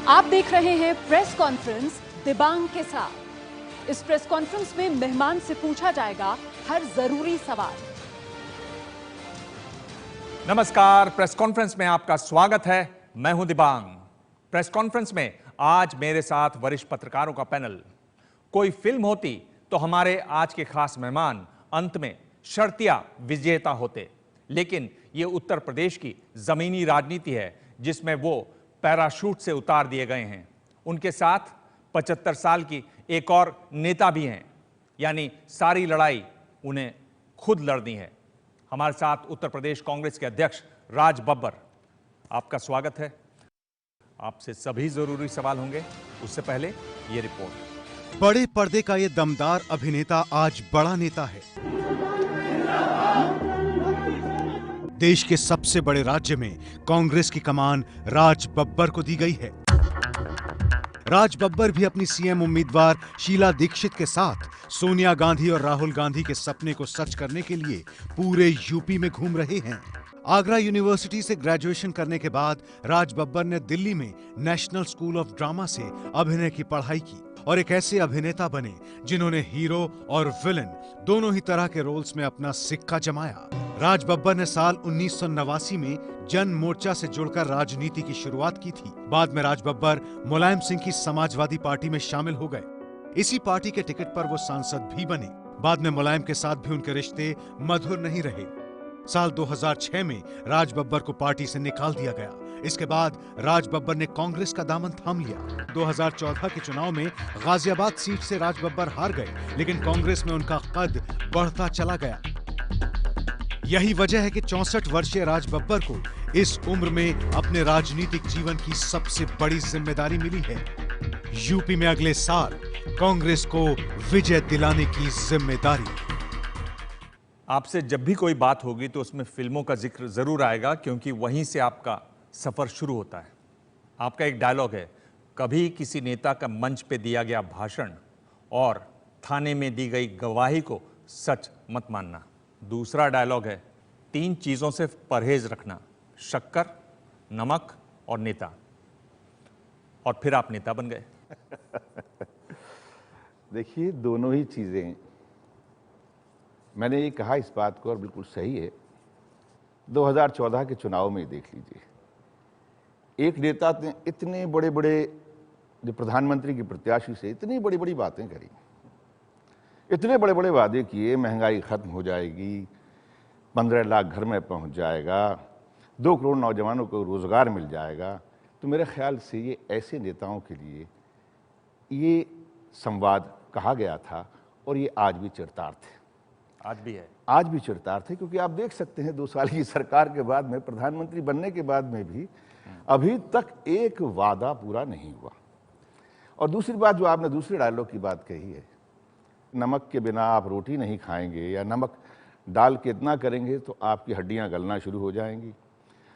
आप देख रहे हैं प्रेस कॉन्फ्रेंस दिबांग के साथ। इस प्रेस कॉन्फ्रेंस में मेहमान से पूछा जाएगा हर जरूरी सवाल। नमस्कार, प्रेस कॉन्फ्रेंस में आपका स्वागत है। मैं हूं दिबांग। प्रेस कॉन्फ्रेंस में आज मेरे साथ वरिष्ठ पत्रकारों का पैनल। कोई फिल्म होती तो हमारे आज के खास मेहमान अंत में शर्तिया विजेता होते, लेकिन ये उत्तर प्रदेश की जमीनी राजनीति है जिसमें वो पैराशूट से उतार दिए गए हैं। उनके साथ 75 साल की एक और नेता भी हैं, यानी सारी लड़ाई उन्हें खुद लड़नी है। हमारे साथ उत्तर प्रदेश कांग्रेस के अध्यक्ष राज बब्बर। आपका स्वागत है। आपसे सभी जरूरी सवाल होंगे, उससे पहले ये रिपोर्ट। बड़े पर्दे का ये दमदार अभिनेता आज बड़ा नेता है। देश के सबसे बड़े राज्य में कांग्रेस की कमान राज बब्बर को दी गई है। राज बब्बर भी अपनी सीएम उम्मीदवार शीला दीक्षित के साथ सोनिया गांधी और राहुल गांधी के सपने को सच करने के लिए पूरे यूपी में घूम रहे हैं। आगरा यूनिवर्सिटी से ग्रेजुएशन करने के बाद राज बब्बर ने दिल्ली में नेशनल स्कूल ऑफ ड्रामा से अभिनय की पढ़ाई की और एक ऐसे अभिनेता बने जिन्होंने हीरो और विलन दोनों ही तरह के रोल्स में अपना सिक्का जमाया। राज बब्बर ने साल 1989 में जन मोर्चा से जुड़कर राजनीति की शुरुआत की थी। बाद में राज बब्बर मुलायम सिंह की समाजवादी पार्टी में शामिल हो गए। इसी पार्टी के टिकट पर वो सांसद भी बने। बाद में मुलायम के साथ भी उनके रिश्ते मधुर नहीं रहे। साल 2006 में राज बब्बर को पार्टी से निकाल दिया गया। इसके बाद राज बब्बर ने कांग्रेस का दामन थाम लिया। 2014 के चुनाव में गाजियाबाद सीट से राज बब्बर हार गए, लेकिन कांग्रेस में उनका कद बढ़ता चला गया। यही वजह है कि 64 वर्षीय राज बब्बर को इस उम्र में अपने राजनीतिक जीवन की सबसे बड़ी जिम्मेदारी मिली है। यूपी में अगले साल कांग्रेस को विजय दिलाने की जिम्मेदारी। आपसे जब भी कोई बात होगी तो उसमें फिल्मों का जिक्र जरूर आएगा, क्योंकि वहीं से आपका सफर शुरू होता है। आपका एक डायलॉग है, कभी किसी नेता का मंच पे दिया गया भाषण और थाने में दी गई गवाही को सच मत मानना। दूसरा डायलॉग है, 3 चीजों से परहेज रखना, शक्कर, नमक और नेता। और फिर आप नेता बन गए। देखिए, दोनों ही चीजें मैंने ये कहा इस बात को, और बिल्कुल सही है। 2014 के चुनाव में देख लीजिए, एक नेता ने इतने बड़े बड़े जो प्रधानमंत्री की प्रत्याशी से इतनी बड़ी बड़ी बातें करी, इतने बड़े बड़े वादे किए, महंगाई खत्म हो जाएगी, 15 लाख घर में पहुंच जाएगा, 2 करोड़ नौजवानों को रोजगार मिल जाएगा। तो मेरे ख्याल से ये ऐसे नेताओं के लिए ये संवाद कहा गया था, और ये आज भी चरितार्थ है। आज भी है, आज भी चरितार्थ है, क्योंकि आप देख सकते हैं 2 साल की सरकार के बाद में, प्रधानमंत्री बनने के बाद में भी अभी तक एक वादा पूरा नहीं हुआ। और दूसरी बात जो आपने दूसरे डायलॉग की बात कही है, नमक के बिना आप रोटी नहीं खाएंगे, या नमक डाल के इतना करेंगे तो आपकी हड्डियां गलना शुरू हो जाएंगी।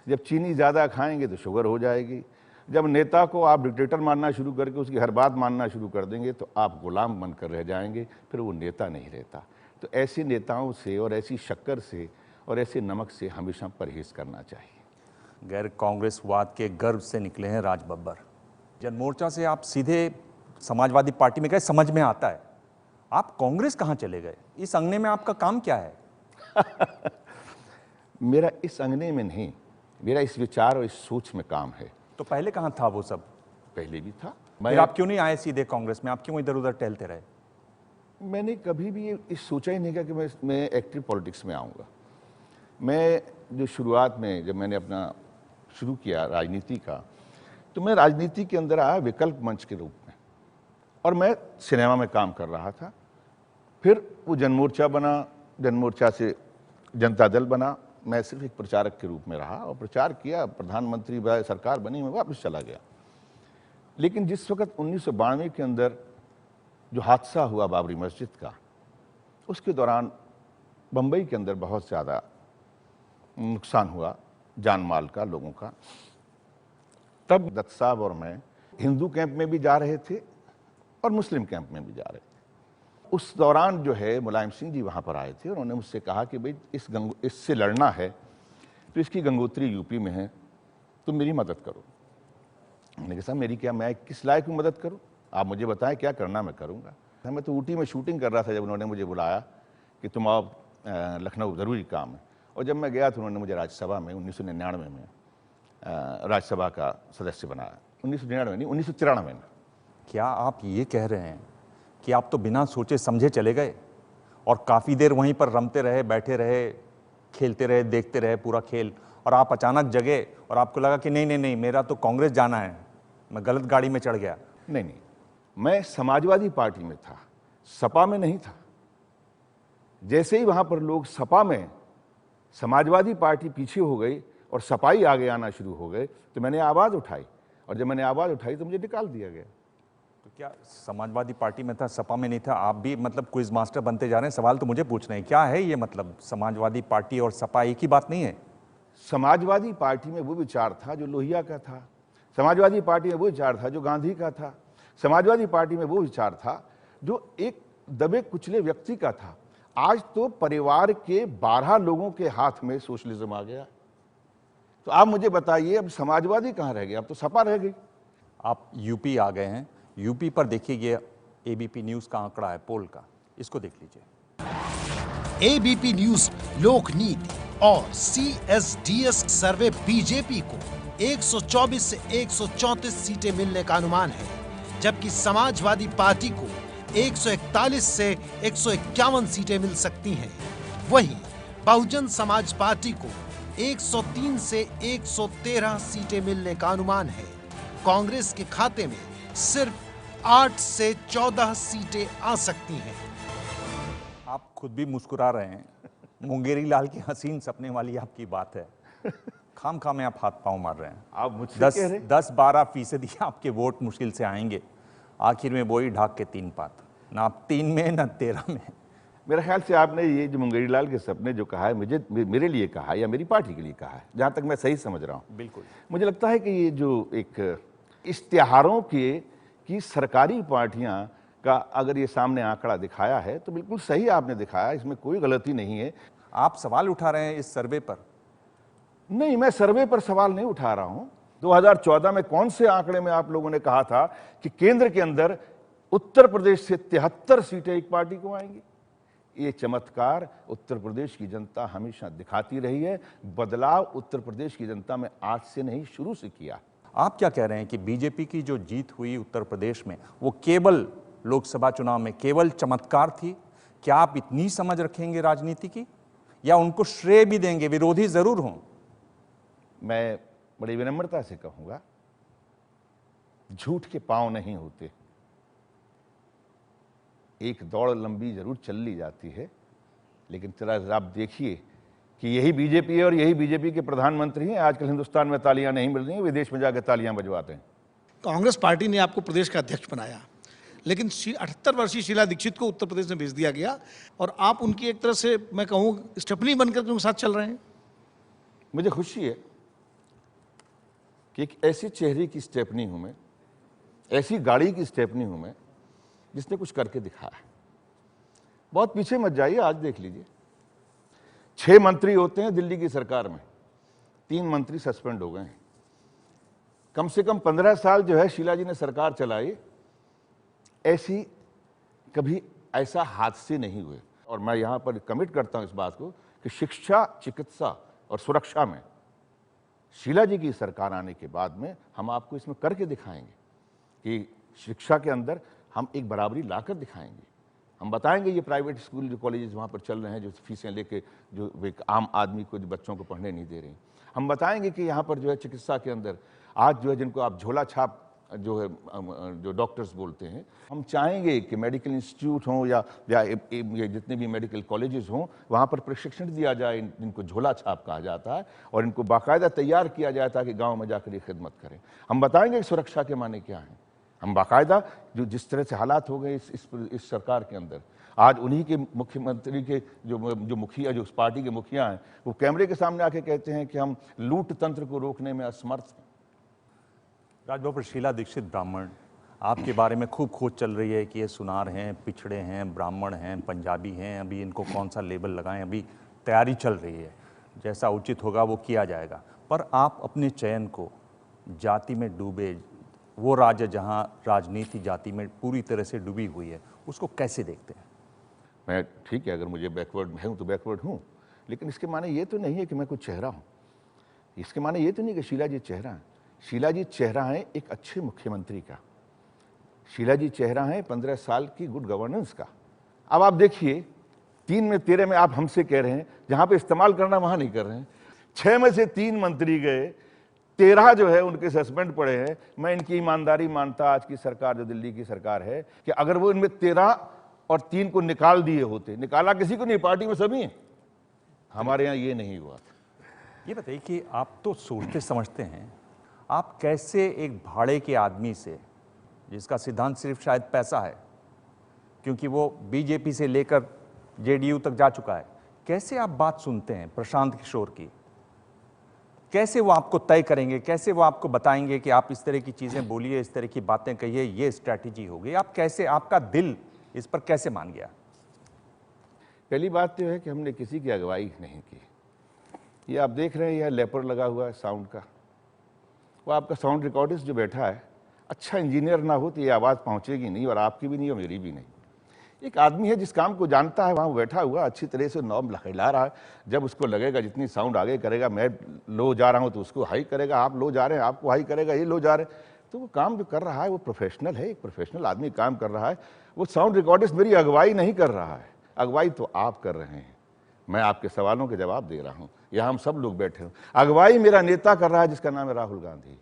जब चीनी ज़्यादा खाएंगे तो शुगर हो जाएगी। जब नेता को आप डिक्टेटर मानना शुरू करके उसकी हर बात मानना शुरू कर देंगे तो आप गुलाम बनकर रह जाएंगे, फिर वो नेता नहीं रहता। तो ऐसे नेताओं से और ऐसी शक्कर से और ऐसे नमक से हमेशा परहेज करना चाहिए। गैर कांग्रेसवाद के गर्व से निकले हैं राज बब्बर। जनमोर्चा से आप सीधे समाजवादी पार्टी में गए, समझ में आता है। आप कांग्रेस कहाँ चले गए? इस अंगने में आपका काम क्या है? मेरा इस अंगने में नहीं, मेरा इस विचार और इस सोच में काम है। तो पहले कहाँ था वो सब? पहले भी था। फिर आप क्यों नहीं आए सीधे कांग्रेस में? आप क्यों इधर उधर टहलते रहे? मैंने कभी भी ये सोचा ही नहीं था कि मैं एक्टिव पॉलिटिक्स में आऊँगा। मैं जो शुरुआत में जब मैंने अपना शुरू किया राजनीति का, तो मैं राजनीति के अंदर आया विकल्प मंच के रूप में, और मैं सिनेमा में काम कर रहा था। फिर वो जनमोर्चा बना, जनमोर्चा से जनता दल बना। मैं सिर्फ एक प्रचारक के रूप में रहा और प्रचार किया। प्रधानमंत्री सरकार बनी, मैं वापस चला गया। लेकिन जिस वक्त 1992 के अंदर जो हादसा हुआ बाबरी मस्जिद का, उसके दौरान बम्बई के अंदर बहुत ज़्यादा नुकसान हुआ जान माल का, लोगों का। तब दत्त साहब और मैं हिंदू कैंप में भी जा रहे थे और मुस्लिम कैंप में भी जा रहे थे। उस दौरान जो है मुलायम सिंह जी वहाँ पर आए थे और उन्होंने मुझसे कहा कि भाई इससे लड़ना है तो इसकी गंगोत्री यूपी में है, तुम मेरी मदद करो। मैंने कहा साहब मेरी क्या, मैं किस लायक की मदद करूं, आप मुझे बताएं क्या करना मैं करूंगा। मैं तो ऊटी में शूटिंग कर रहा था जब उन्होंने मुझे बुलाया कि तुम आओ लखनऊ, ज़रूरी काम है। और जब मैं गया तो उन्होंने मुझे राज्यसभा में 1999 में राज्यसभा का सदस्य बनाया। 1999 नहीं, 1993 में। क्या आप ये कह रहे हैं कि आप तो बिना सोचे समझे चले गए और काफ़ी देर वहीं पर रमते रहे, बैठे रहे, खेलते रहे, देखते रहे पूरा खेल, और आप अचानक जगे और आपको लगा कि नहीं नहीं नहीं, मेरा तो कांग्रेस जाना है, मैं गलत गाड़ी में चढ़ गया? नहीं, मैं समाजवादी पार्टी में था, सपा में नहीं था। जैसे ही वहां पर लोग सपा में, समाजवादी पार्टी पीछे हो गई और सपाई आगे आना शुरू हो गए, तो मैंने आवाज़ उठाई, और जब मैंने आवाज़ उठाई तो मुझे निकाल दिया गया। तो क्या समाजवादी पार्टी में था, सपा में नहीं था? आप भी मतलब क्विज मास्टर बनते जा रहे हैं। सवाल तो मुझे पूछना है, क्या है ये मतलब समाजवादी पार्टी और सपा एक ही बात नहीं है? समाजवादी पार्टी में वो विचार था जो लोहिया का था, समाजवादी पार्टी में वो विचार था जो गांधी का था, समाजवादी पार्टी में वो विचार था जो एक दबे कुचले व्यक्ति का था। आज तो परिवार के 12 लोगों के हाथ में सोशलिज्म आ गया। तो आप मुझे बताइए अब समाजवादी कहाँ रह गया, अब तो सपा रह गई। आप यूपी आ गए हैं, यूपी पर देखिए ये एबीपी न्यूज़ का आंकड़ा है पोल का, इसको देख लीजिए। एबीपी न्यूज लोकनीति और सीएसडीएस सर्वे बीजेपी को 124 से 134 सीटें मिलने का अनुमान है, जबकि समाजवादी पार्टी को 141 से 151 सीटें मिल सकती हैं। वहीं बहुजन समाज पार्टी को 103 से 113 सीटें मिलने का अनुमान है। कांग्रेस के खाते में सिर्फ 8 से 14 सीटें आ सकती हैं। आप खुद भी मुस्कुरा रहे हैं, मुंगेरी लाल की हसीन सपने वाली आपकी बात है। खाम में आप हाथ पांव मार रहे हैं। आप मुझसे कह रहे? 10-12% आपके वोट मुश्किल से आएंगे। आखिर में वही ढाक के 3 पात, ना आप 3 में ना 13 में। मेरे ख्याल से आपने ये जो मुंगेरी लाल के सपने जो कहा है, मुझे मेरे लिए कहा है या मेरी पार्टी के लिए कहा है, जहां तक मैं सही समझ रहा हूं। बिल्कुल। मुझे लगता है कि ये जो एक इश्तिहारों की सरकारी पार्टियां का अगर ये सामने आंकड़ा दिखाया है तो बिल्कुल सही आपने दिखाया, इसमें कोई गलती नहीं है। आप सवाल उठा रहे हैं इस सर्वे पर? नहीं, मैं सर्वे पर सवाल नहीं उठा रहा हूं। 2014 में कौन से आंकड़े में आप लोगों ने कहा था कि केंद्र के अंदर उत्तर प्रदेश से 73 सीटें एक पार्टी को आएंगी? ये चमत्कार उत्तर प्रदेश की जनता हमेशा दिखाती रही है। बदलाव उत्तर प्रदेश की जनता में आज से नहीं, शुरू से किया। आप क्या कह रहे हैं कि बीजेपी की जो जीत हुई उत्तर प्रदेश में वो केवल लोकसभा चुनाव में केवल चमत्कार थी? क्या आप इतनी समझ रखेंगे राजनीति की, या उनको श्रेय भी देंगे, विरोधी जरूर हों? मैं बड़ी विनम्रता से कहूंगा, झूठ के पांव नहीं होते। एक दौड़ लंबी जरूर चल ली जाती है, लेकिन जरा आप देखिए कि यही बीजेपी है और यही बीजेपी के प्रधानमंत्री हैं। आजकल हिंदुस्तान में तालियां नहीं मिल रही हैं, विदेश में जाकर तालियां बजवाते हैं। कांग्रेस पार्टी ने आपको प्रदेश का अध्यक्ष बनाया, लेकिन 78 वर्षीय शीला दीक्षित को उत्तर प्रदेश में भेज दिया गया और आप उनकी एक तरह से मैं कहूँ स्टेपनी बनकर उनके साथ चल रहे हैं। मुझे खुशी है कि एक ऐसे चेहरे की स्टेपनी हूं मैं, ऐसी गाड़ी की स्टेपनी हूं मैं जिसने कुछ करके दिखाया। बहुत पीछे मत जाइए, आज देख लीजिए 6 मंत्री होते हैं दिल्ली की सरकार में, 3 मंत्री सस्पेंड हो गए हैं। कम से कम 15 साल जो है शीला जी ने सरकार चलाई, ऐसी कभी ऐसा हादसे नहीं हुए। और मैं यहां पर कमिट करता हूं इस बात को कि शिक्षा, चिकित्सा और सुरक्षा में शीला जी की सरकार आने के बाद में हम आपको इसमें करके दिखाएंगे कि शिक्षा के अंदर हम एक बराबरी लाकर दिखाएंगे। हम बताएंगे ये प्राइवेट स्कूल जो कॉलेजेस वहाँ पर चल रहे हैं, जो फीसें लेके जो एक आम आदमी को, जो बच्चों को पढ़ने नहीं दे रही। हम बताएंगे कि यहाँ पर जो है चिकित्सा के अंदर आज जो है जिनको आप झोला छाप जो है जो डॉक्टर्स बोलते हैं, हम चाहेंगे कि मेडिकल इंस्टीट्यूट हों या ये जितने भी मेडिकल कॉलेजेस हों, वहाँ पर प्रशिक्षण दिया जाए, जिनको झोला छाप कहा जाता है, और इनको बाकायदा तैयार किया जाए ताकि गाँव में जाकर ये खिदमत करें। हम बताएंगे कि सुरक्षा के माने क्या हैं। हम बाकायदा जो जिस तरह से हालात हो गए इस सरकार के अंदर, आज उन्हीं के मुख्यमंत्री के जो मुखिया, जो उस पार्टी के मुखिया हैं, वो कैमरे के सामने आके कहते हैं कि हम लूट तंत्र को रोकने में असमर्थ हैं। राजबब्बर, शीला दीक्षित ब्राह्मण, आपके बारे में खूब खोज चल रही है कि ये सुनार हैं, पिछड़े हैं, ब्राह्मण हैं, पंजाबी हैं, अभी इनको कौन सा लेबल लगाएं, अभी तैयारी चल रही है, जैसा उचित होगा वो किया जाएगा। पर आप अपने चयन को जाति में डूबे, वो राज्य जहां राजनीति जाति में पूरी तरह से डूबी हुई है, उसको कैसे देखते हैं? मैं ठीक है, अगर मुझे बैकवर्ड हूँ तो बैकवर्ड हूँ, लेकिन इसके माने ये तो नहीं है कि मैं कुछ चेहरा हूँ। इसके माने ये तो नहीं कि शीला जी चेहरा हैं। शीला जी चेहरा है एक अच्छे मुख्यमंत्री का। शीला जी चेहरा है 15 साल की गुड गवर्नेंस का। अब आप देखिए 3 में 13 में आप हमसे कह रहे हैं, जहां पे इस्तेमाल करना वहां नहीं कर रहे हैं। 6 में से 3 मंत्री गए, 13 जो है उनके सस्पेंड पड़े हैं। मैं इनकी ईमानदारी मानता आज की सरकार जो दिल्ली की सरकार है कि अगर वो इनमें 13 और 3 को निकाल दिए होते, निकाला किसी को नहीं, पार्टी में सभी हैं। हमारे यहाँ ये नहीं हुआ। ये बताइए कि आप तो सोचते समझते हैं, आप कैसे एक भाड़े के आदमी से, जिसका सिद्धांत सिर्फ शायद पैसा है, क्योंकि वो बीजेपी से लेकर जेडीयू तक जा चुका है, कैसे आप बात सुनते हैं प्रशांत किशोर की? कैसे वो आपको तय करेंगे, कैसे वो आपको बताएंगे कि आप इस तरह की चीजें बोलिए, इस तरह की बातें कहिए, ये स्ट्रैटेजी होगी? आप कैसे, आपका दिल इस पर कैसे मान गया? पहली बात तो है कि हमने किसी की अगुवाई नहीं की। ये आप देख रहे हैं, यह लेपर लगा हुआ है साउंड का। वो आपका साउंड रिकॉर्डिस्ट जो बैठा है, अच्छा इंजीनियर ना हो तो ये आवाज़ पहुंचेगी नहीं, और आपकी भी नहीं और मेरी भी नहीं। एक आदमी है जिस काम को जानता है, वहाँ बैठा हुआ अच्छी तरह से नॉब हिला रहा है। जब उसको लगेगा जितनी साउंड आगे करेगा, मैं लो जा रहा हूँ तो उसको हाई करेगा, आप लो जा रहे हैं आपको हाई करेगा, ये लो जा रहे हैं, तो वो काम जो कर रहा है वो प्रोफेशनल है। एक प्रोफेशनल आदमी काम कर रहा है। वो साउंड रिकॉर्डिस्ट मेरी अगुवाई नहीं कर रहा है, अगुवाई तो आप कर रहे हैं। मैं आपके सवालों के जवाब दे रहा हूँ, यहाँ हम सब लोग बैठे हैं। अगुवाई मेरा नेता कर रहा है जिसका नाम है राहुल गांधी।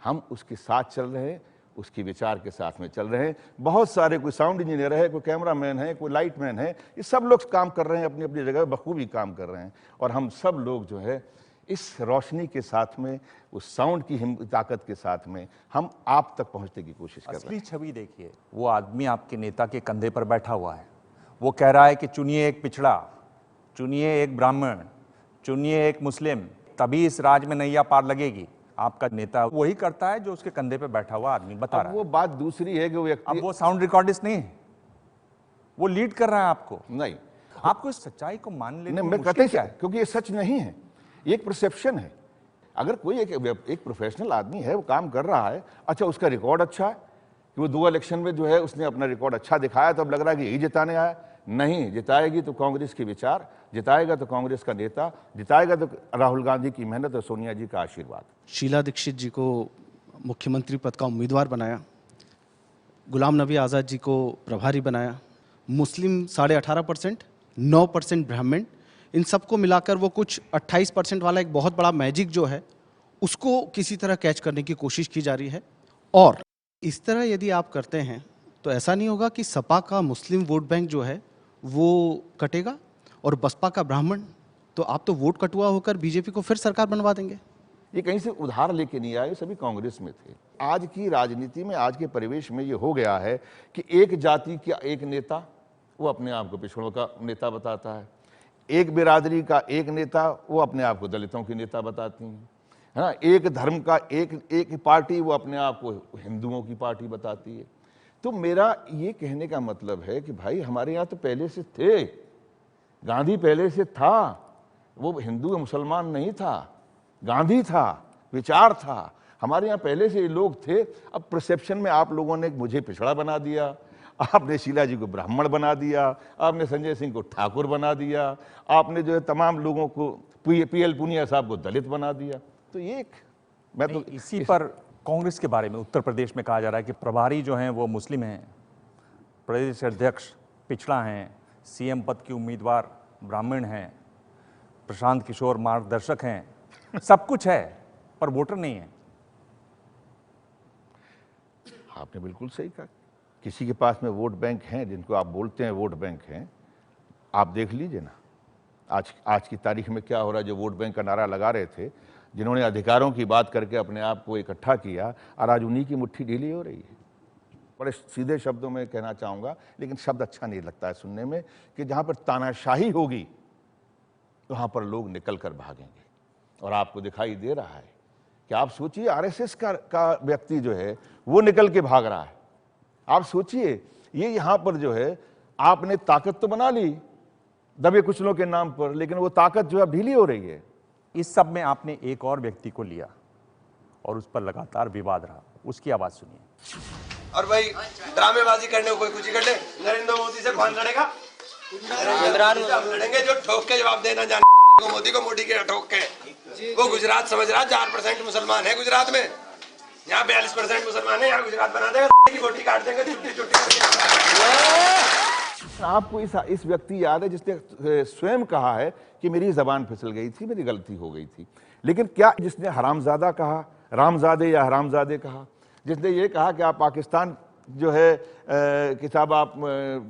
हम उसके साथ चल रहे हैं, उसके विचार के साथ में चल रहे हैं। बहुत सारे, कोई साउंड इंजीनियर है, कोई कैमरामैन है, कोई लाइट मैन है, ये सब लोग काम कर रहे हैं, अपनी अपनी जगह बखूबी काम कर रहे हैं। और हम सब लोग जो है इस रोशनी के साथ में, उस साउंड की ताकत के साथ में हम आप तक पहुंचने की कोशिश कर रहे हैं। असली छवि देखिए, वो आदमी आपके नेता के कंधे पर बैठा हुआ है। वो कह रहा है कि चुनिए एक पिछड़ा, चुनिए एक ब्राह्मण, चुनिए एक मुस्लिम, तभी इस राज में नैया पार लगेगी। आपका नेता वही करता है जो उसके कंधे पे बैठा हुआ आदमी बता रहा है। वो बात दूसरी है कि वो व्यक्ति, अब वो साउंड रिकॉर्डिस्ट नहीं है, वो लीड कर रहा है आपको। नहीं, आपको इस सच्चाई को मान लेने नहीं, में मैं कहते मुश्किल क्या है? क्योंकि ये सच नहीं है, ये एक परसेप्शन है। अगर कोई एक प्रोफेशनल आदमी है, वो काम कर रहा है, अच्छा उसका रिकॉर्ड अच्छा है कि वो 2 इलेक्शन में जो है उसने अपना रिकॉर्ड अच्छा दिखाया, तो अब लग रहा है कि यही जिताने आया। नहीं, जिताएगी तो कांग्रेस के विचार, जिताएगा तो कांग्रेस का नेता, जिताएगा तो राहुल गांधी की मेहनत और सोनिया जी का आशीर्वाद। शीला दीक्षित जी को मुख्यमंत्री पद का उम्मीदवार बनाया, गुलाम नबी आज़ाद जी को प्रभारी बनाया, मुस्लिम 18.5%, 9% ब्राह्मण, इन सबको मिलाकर वो कुछ 28% वाला एक बहुत बड़ा मैजिक जो है उसको किसी तरह कैच करने की कोशिश की जा रही है। और इस तरह यदि आप करते हैं तो ऐसा नहीं होगा कि सपा का मुस्लिम वोट बैंक जो है वो कटेगा और बसपा का ब्राह्मण, तो आप तो वोट कटुआ होकर बीजेपी को फिर सरकार बनवा देंगे। ये कहीं से उधार लेके नहीं आए, सभी कांग्रेस में थे। आज की राजनीति में, आज के परिवेश में ये हो गया है कि एक जाति का एक नेता वो अपने आप को पिछड़ों का नेता बताता है, एक बिरादरी का एक नेता वो अपने आप को दलितों की नेता बताती हैं, है ना, एक धर्म का एक पार्टी वो अपने आप को हिंदुओं की पार्टी बताती है। तो मेरा ये कहने का मतलब है कि भाई हमारे यहाँ तो पहले से थे, गांधी पहले से था, वो हिंदू मुसलमान नहीं था, गांधी था, विचार था, हमारे यहाँ पहले से ये लोग थे। अब परसेप्शन में आप लोगों ने मुझे पिछड़ा बना दिया, आपने शीला जी को ब्राह्मण बना दिया, आपने संजय सिंह को ठाकुर बना दिया, आपने जो है तमाम लोगों को, पीएल पुनिया साहब को दलित बना दिया। तो ये एक, मैं तो इसी पर कांग्रेस के बारे में उत्तर प्रदेश में कहा जा रहा है कि प्रभारी जो हैं वो मुस्लिम हैं, प्रदेश अध्यक्ष पिछड़ा हैं, सीएम पद की उम्मीदवार ब्राह्मण हैं, प्रशांत किशोर मार्गदर्शक हैं, सब कुछ है पर वोटर नहीं है। आपने बिल्कुल सही कहा, किसी के पास में वोट बैंक हैं, जिनको आप बोलते हैं वोट बैंक हैं, आप देख लीजिए ना आज की तारीख में क्या हो रहा है। जो वोट बैंक का नारा लगा रहे थे, जिन्होंने अधिकारों की बात करके अपने आप को इकट्ठा किया, और आज उन्हीं की मुट्ठी ढीली हो रही है। बड़े सीधे शब्दों में कहना चाहूँगा, लेकिन शब्द अच्छा नहीं लगता है सुनने में, कि जहाँ पर तानाशाही होगी वहाँ पर लोग निकल कर भागेंगे। और आपको दिखाई दे रहा है कि आप सोचिए आरएसएस का व्यक्ति जो है वो निकल के भाग रहा है। आप सोचिए, ये यहाँ पर जो है आपने ताकत तो बना ली दबे कुचलों के नाम पर, लेकिन वो ताकत जो है ढीली हो रही है। इस सब में आपने एक और व्यक्ति को लिया और उस पर लगातार विवाद रहा, उसकी आवाज सुनिए। और भाई ड्रामेबाजी करने को कोई कुछ ही कर ले, नरेंद्र मोदी से कौन लड़ेगा? हम लड़ेंगे जो ठोक के जवाब देना जाने को, मोदी को, मोदी के ठोक के। वो गुजरात समझ रहा 4% मुसलमान है गुजरात में, यहाँ 42% मुसलमान है, यहाँ गुजरात बना देगा की बोटी काट देंगे छुट्टी छुट्टी। आपको इस व्यक्ति याद है जिसने स्वयं कहा है कि मेरी जबान फिसल गई थी, मेरी गलती हो गई थी। लेकिन क्या जिसने हरामजादा कहा, रामजादे या हरामजादे कहा, जिसने ये कहा कि आप पाकिस्तान जो है कि साहब आप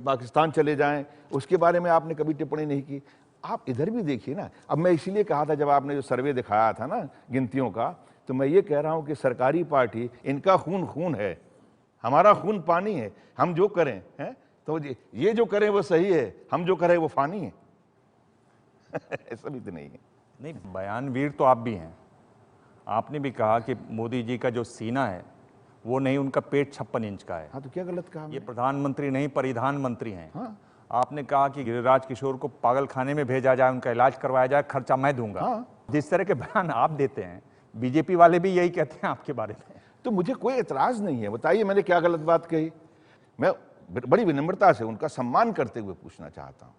पाकिस्तान चले जाएं, उसके बारे में आपने कभी टिप्पणी नहीं की। आप इधर भी देखिए ना। अब मैं इसीलिए कहा था जब आपने जो सर्वे दिखाया था ना गिनतियों का, तो मैं ये कह रहा हूं कि सरकारी पार्टी, इनका खून खून है, हमारा खून पानी है। हम जो करें हैं तो ये जो करें वो सही है, हम जो करें वो फानी है। ऐसा भी तो नहीं है। नहीं, बयानवीर तो आप भी हैं। आपने भी कहा कि मोदी जी का जो सीना है वो नहीं, उनका पेट 56 इंच का है। हाँ, तो क्या गलत कहा? ये प्रधानमंत्री नहीं, परिधान मंत्री हैं। हाँ। आपने कहा कि गिरिराज किशोर को पागल खाने में भेजा जाए, उनका इलाज करवाया जाए, खर्चा मैं दूंगा। हाँ। जिस तरह के बयान आप देते हैं, बीजेपी वाले भी यही कहते हैं आपके बारे में। तो मुझे कोई एतराज नहीं है। बताइए मैंने क्या गलत बात कही? मैं बड़ी विनम्रता से उनका सम्मान करते हुए पूछना चाहता हूं